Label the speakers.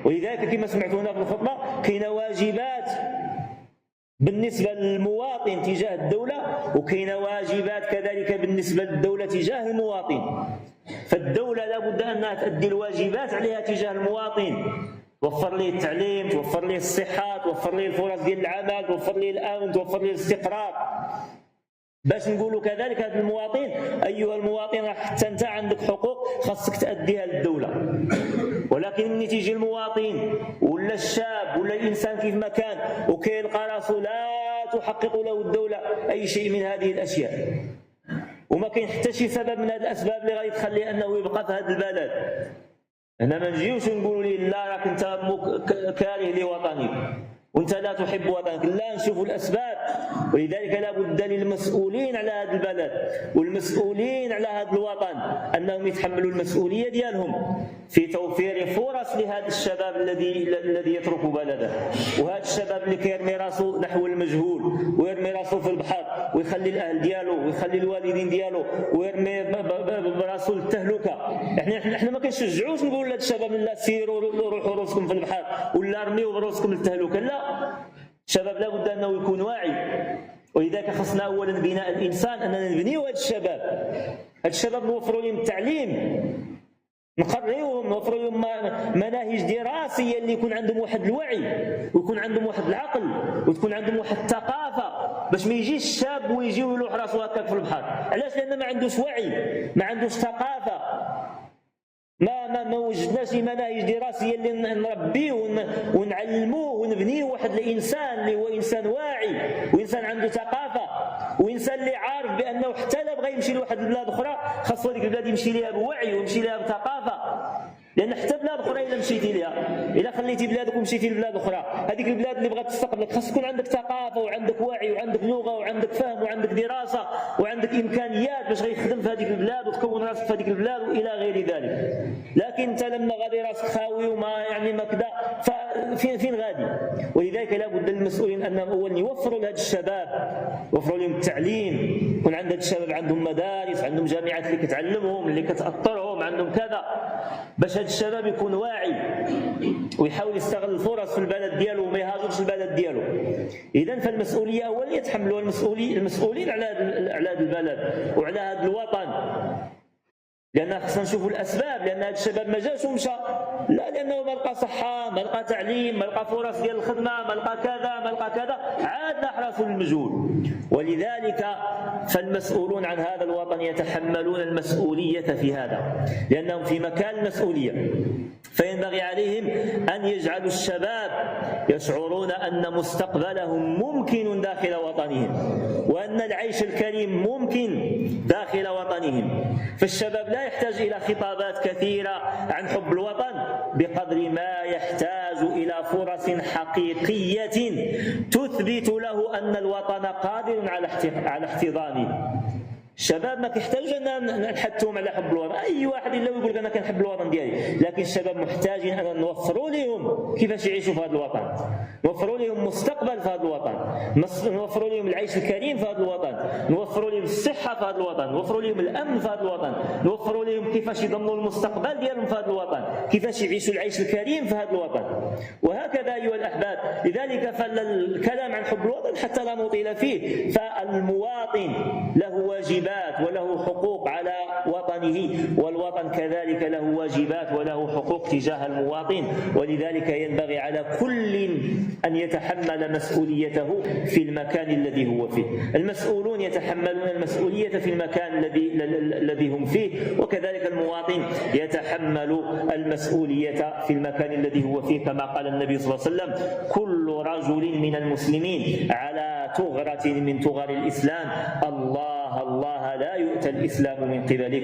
Speaker 1: ولذلك كما سمعتوا هنا في الخطبة كاين واجبات بالنسبة للمواطن تجاه الدولة، وكاين واجبات كذلك بالنسبة للدولة تجاه المواطن. فالدولة لابد أنها تؤدي الواجبات عليها تجاه المواطن، توفر ليه التعليم، توفر ليه الصحة، توفر ليه الفرص ديال العمل، توفر ليه الأمن، توفر ليه الاستقرار. باش نقولوا كذلك هذا المواطن، أيها المواطن حتى أنت عندك حقوق خاصك تأديها للدولة. ولكن ملي تيجي المواطن ولا الشاب ولا الإنسان كيف ما كان وكيلقى راسو لا تحقق له الدولة أي شيء من هذه الأشياء، وما كاين حتى شي سبب من هذه الأسباب اللي غادي تخليه أنه يبقى في هذا البلد، هنا ما نجيوش نقولوا ليه لا راك أنت كاره لوطنك وانت لا تحب وطنك، لا، نشوفوا الاسباب. ولذلك لا بد للمسؤولين على هذا البلد والمسؤولين على هذا الوطن انهم يتحملوا المسؤوليه ديالهم في توفير فرص لهذا الشباب الذي يترك بلده، وهذا الشباب اللي كيرمي راسه نحو المجهول ويرمي راسه في البحر ويخلي الاهل ديالو ويخلي الوالدين ديالو ويرمي براسه للتهلكه. احنا ما كنشجعوش نقول لهذا الشباب لا سيروا روحوا راسكم في البحر ولا رميوا راسكم للتهلكه، لا، الشباب لابد انه يكون واعي. ولذلك خصنا اولا بناء الانسان، اننا نبنيو هذا الشباب نوفروا لهم التعليم، نقريوهم، نوفروا لهم مناهج دراسيه اللي يكون عندهم واحد الوعي ويكون عندهم واحد العقل وتكون عندهم واحد الثقافه، باش ما يجيش الشاب ويجي ويلوح راسو هكاك في البحر. علاش؟ لان ما عندوش وعي، ما عندوش ثقافه، ما وجدناش مناهج دراسيه اللي نربيه ونعلموه ونبنيه واحد الانسان اللي هو انسان واعي وانسان عنده ثقافه وانسان اللي عارف بانه حتى لا بغى يمشي لواحد البلاد اخرى خاصو هذيك البلاد يمشي ليها بوعي ويمشي ليها بثقافه. لان حتى بلاد اخرى الا مشيتي ليها، الا خليتي بلادك ومشيتي لبلاد اخرى، هذيك البلاد اللي بغات تستقبلك خاص يكون عندك ثقافه وعندك وعي وعندك لغه وعندك فهم وعندك دراسه وعندك امكانيات باش غيخدم في هذيك البلاد وتكون راسك في هذيك البلاد والى غير ذلك. لكن انت لما غادي راسك خاوي وما يعني ما كذا، فين غادي؟ ولذلك لابد للمسؤولين انهم اولا يوفروا لهذا الشباب، يوفروا لهم التعليم، يكون عند هذا الشباب عندهم مدارس، عندهم جامعات اللي كتعلمهم اللي كتاطرهم، عندهم كذا، باش هذا الشباب يكون واعي ويحاول يستغل الفرص في البلد ديالو وما يهاجرش البلد ديالو. اذا فالمسؤوليه اولا يتحملوها المسؤولين على هذا البلد وعلى هذا الوطن، لان خصنا نشوفوا الاسباب. لان هذا الشباب ما جاش ومشى، لا، لانه ما لقى صحه، ما لقى تعليم، ما لقى فرص ديال الخدمه، ما لقى كذا، ما لقى كذا، عاد لاح راسو للمجهول. ولذلك فالمسؤولون عن هذا الوطن يتحملون المسؤوليه في هذا، لانهم في مكان المسؤوليه، فينبغي عليهم ان يجعلوا الشباب يشعرون ان مستقبلهم ممكن داخل وطنهم وان العيش الكريم ممكن داخل وطنهم. فالشباب لا يحتاج الى خطابات كثيره عن حب الوطن بقدر ما يحتاج الى فرص حقيقيه تثبت له ان الوطن قادر على احتضانه. الشباب ما كيحتاجوش ان نحثهم على حب الوطن، اي واحد الا يقول لك انا كنحب الوطن ديالي، لكن الشباب محتاجين ان نوفروا لهم كيفاش يعيشوا في هذا الوطن، نوفروا لهم مستقبل في هذا الوطن، نوفروا لهم العيش الكريم في هذا الوطن، نوفروا لهم الصحه في هذا الوطن، نوفروا لهم الامن في هذا الوطن، نوفروا لهم كيفاش يضمنوا المستقبل ديالهم في هذا الوطن، كيفاش يعيشوا العيش الكريم في هذا الوطن. وهكذا ايها الاحباب، لذلك فالكلام عن حب الوطن حتى لا نطيل فيه، فالمواطن له واجبات وله حقوق على وطنه، والوطن كذلك له واجبات وله حقوق تجاه المواطن. ولذلك ينبغي على كل أن يتحمل مسؤوليته في المكان الذي هو فيه. المسؤولون يتحملون المسؤولية في المكان الذي هم فيه، وكذلك المواطن يتحمل المسؤولية في المكان الذي هو فيه، كما قال النبي صلى الله عليه وسلم: كل رجل من المسلمين على ثغرة من ثغر الإسلام الله لا يؤتى الإسلام من قبله